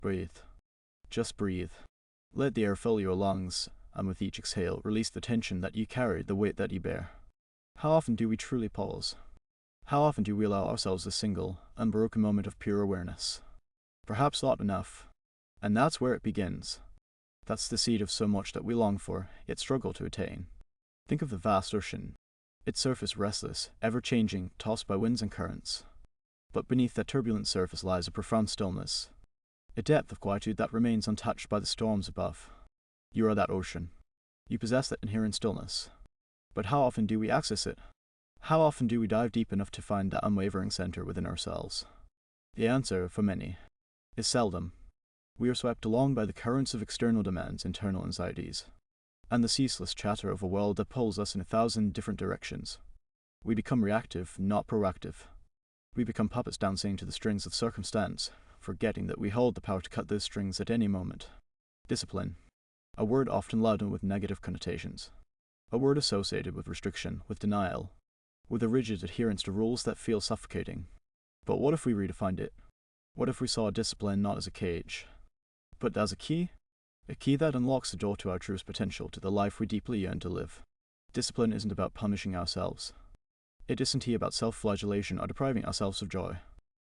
Breathe. Just breathe. Let the air fill your lungs, and with each exhale, release the tension that you carry, the weight that you bear. How often do we truly pause? How often do we allow ourselves a single, unbroken moment of pure awareness? Perhaps not enough. And that's where it begins. That's the seed of so much that we long for, yet struggle to attain. Think of the vast ocean. Its surface restless, ever-changing, tossed by winds and currents. But beneath that turbulent surface lies a profound stillness, a depth of quietude that remains untouched by the storms above. You are that ocean. You possess that inherent stillness. But how often do we access it? How often do we dive deep enough to find that unwavering center within ourselves? The answer, for many, is seldom. We are swept along by the currents of external demands, internal anxieties, and the ceaseless chatter of a world that pulls us in 1,000 different directions. We become reactive, not proactive. We become puppets dancing to the strings of circumstance, forgetting that we hold the power to cut those strings at any moment. Discipline. A word often laden with negative connotations. A word associated with restriction, with denial, with a rigid adherence to rules that feel suffocating. But what if we redefined it? What if we saw discipline not as a cage, but as a key? A key that unlocks the door to our truest potential, to the life we deeply yearn to live. Discipline isn't about punishing ourselves. It isn't about self-flagellation or depriving ourselves of joy.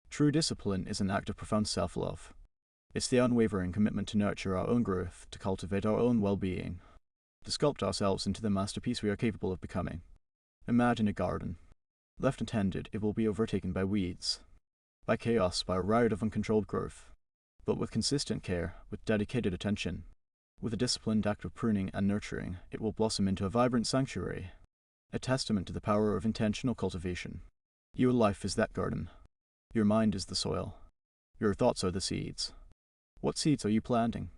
True discipline is an act of profound self-love. It's the unwavering commitment to nurture our own growth, to cultivate our own well-being, to sculpt ourselves into the masterpiece we are capable of becoming. Imagine a garden. Left untended, it will be overtaken by weeds, by chaos, by a riot of uncontrolled growth. But with consistent care, with dedicated attention, with a disciplined act of pruning and nurturing, it will blossom into a vibrant sanctuary, a testament to the power of intentional cultivation. Your life is that garden. Your mind is the soil. Your thoughts are the seeds. What seeds are you planting?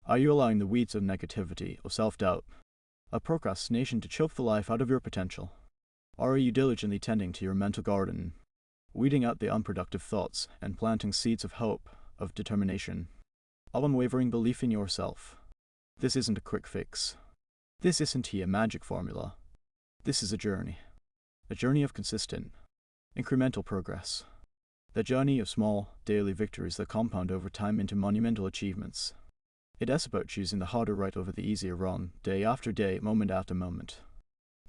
Are you allowing the weeds of negativity, of self-doubt, of procrastination to choke the life out of your potential? Or are you diligently tending to your mental garden, weeding out the unproductive thoughts and planting seeds of hope, of determination, of unwavering belief in yourself? This isn't a quick fix. This isn't a magic formula. This is a journey of consistent, incremental progress. The journey of small, daily victories that compound over time into monumental achievements. It is about choosing the harder right over the easier wrong, day after day, moment after moment.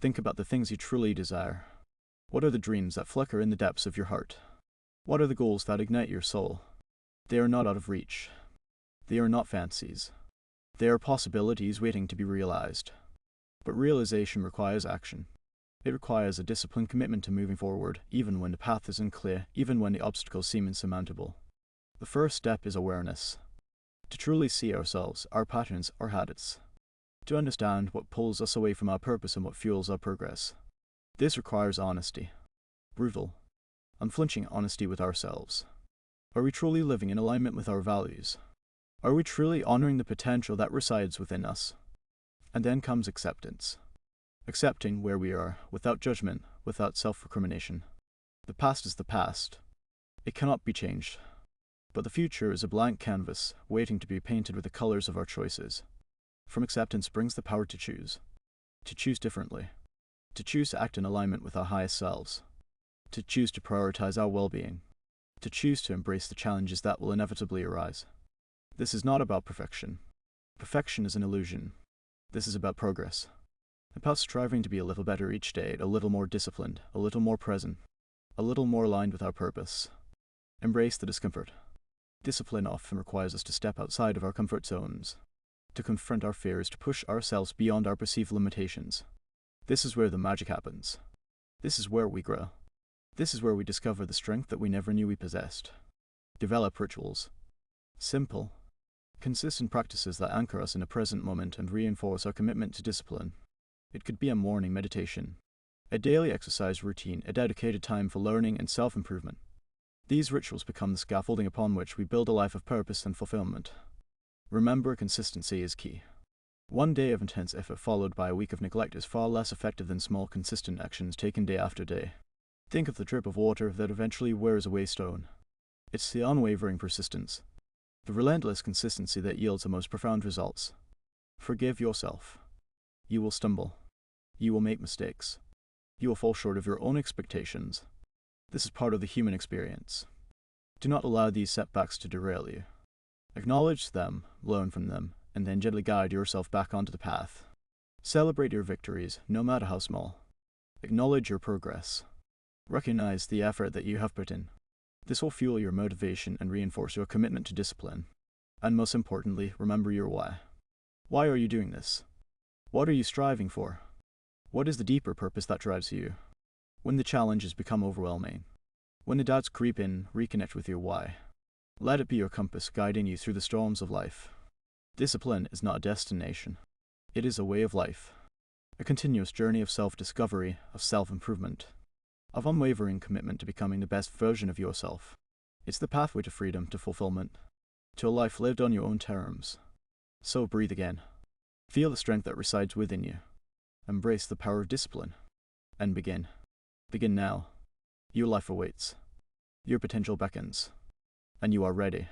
Think about the things you truly desire. What are the dreams that flicker in the depths of your heart? What are the goals that ignite your soul? They are not out of reach. They are not fancies. They are possibilities waiting to be realized. But realization requires action. It requires a disciplined commitment to moving forward, even when the path is unclear, even when the obstacles seem insurmountable. The first step is awareness. To truly see ourselves, our patterns, our habits. To understand what pulls us away from our purpose and what fuels our progress. This requires honesty. Brutal, unflinching honesty with ourselves. Are we truly living in alignment with our values? Are we truly honoring the potential that resides within us? And then comes acceptance. Accepting where we are, without judgment, without self-recrimination. The past is the past. It cannot be changed. But the future is a blank canvas, waiting to be painted with the colors of our choices. From acceptance brings the power to choose differently, to choose to act in alignment with our highest selves, to choose to prioritize our well-being, to choose to embrace the challenges that will inevitably arise. This is not about perfection. Perfection is an illusion. This is about progress. About striving to be a little better each day, a little more disciplined, a little more present, a little more aligned with our purpose. Embrace the discomfort. Discipline often requires us to step outside of our comfort zones, to confront our fears, to push ourselves beyond our perceived limitations. This is where the magic happens. This is where we grow. This is where we discover the strength that we never knew we possessed. Develop rituals. Simple, consistent practices that anchor us in the present moment and reinforce our commitment to discipline. It could be a morning meditation, a daily exercise routine, a dedicated time for learning and self-improvement. These rituals become the scaffolding upon which we build a life of purpose and fulfillment. Remember, consistency is key. One day of intense effort followed by a week of neglect is far less effective than small, consistent actions taken day after day. Think of the drip of water that eventually wears away stone. It's the unwavering persistence, the relentless consistency that yields the most profound results. Forgive yourself. You will stumble. You will make mistakes. You will fall short of your own expectations. This is part of the human experience. Do not allow these setbacks to derail you. Acknowledge them, learn from them, and then gently guide yourself back onto the path. Celebrate your victories, no matter how small. Acknowledge your progress. Recognize the effort that you have put in. This will fuel your motivation and reinforce your commitment to discipline. And most importantly, remember your why. Why are you doing this? What are you striving for? What is the deeper purpose that drives you? When the challenges become overwhelming, when the doubts creep in, reconnect with your why. Let it be your compass guiding you through the storms of life. Discipline is not a destination. It is a way of life. A continuous journey of self-discovery, of self-improvement, of unwavering commitment to becoming the best version of yourself. It's the pathway to freedom, to fulfillment, to a life lived on your own terms. So breathe again. Feel the strength that resides within you. Embrace the power of discipline. And begin. Begin now. Your life awaits. Your potential beckons. And you are ready.